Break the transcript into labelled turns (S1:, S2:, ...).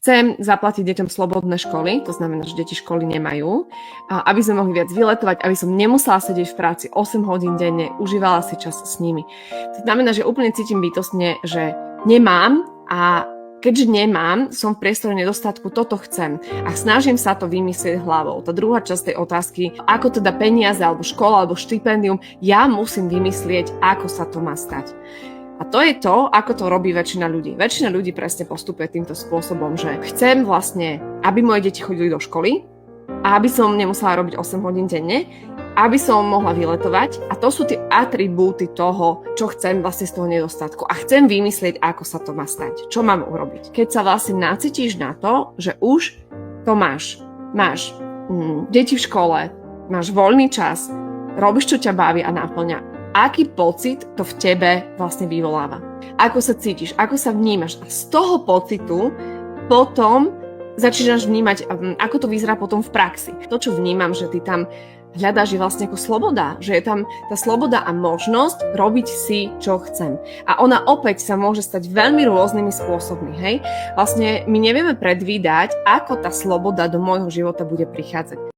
S1: Chcem zaplatiť deťom slobodné školy, to znamená, že deti školy nemajú, aby sme mohli viac vyletovať, aby som nemusela sedieť v práci 8 hodín denne, užívala si čas s nimi. To znamená, že úplne cítim bytostne, že nemám a keďže nemám, som v priestore nedostatku, toto chcem a snažím sa to vymyslieť hlavou. Tá druhá časť tej otázky, ako teda peniaze, alebo škola, alebo štipendium, ja musím vymyslieť, ako sa to má stať. A to je to, ako to robí väčšina ľudí. Väčšina ľudí presne postupuje týmto spôsobom, že chcem vlastne, aby moje deti chodili do školy a aby som nemusela robiť 8 hodín denne, aby som mohla vyletovať. A to sú tie atribúty toho, čo chcem vlastne z toho nedostatku. A chcem vymyslieť, ako sa to má stať. Čo mám urobiť. Keď sa vlastne nacítiš na to, že už to máš. Máš deti v škole, máš voľný čas, robíš, čo ťa baví a náplňa. Aký pocit to v tebe vlastne vyvoláva? Ako sa cítiš? Ako sa vnímaš? A z toho pocitu potom začínaš vnímať, ako to vyzerá potom v praxi. To, čo vnímam, že ty tam hľadáš, je vlastne ako sloboda. Že je tam tá sloboda a možnosť robiť si, čo chcem. A ona opäť sa môže stať veľmi rôznymi spôsobmi. Hej? Vlastne my nevieme predvídať, ako tá sloboda do môjho života bude prichádzať.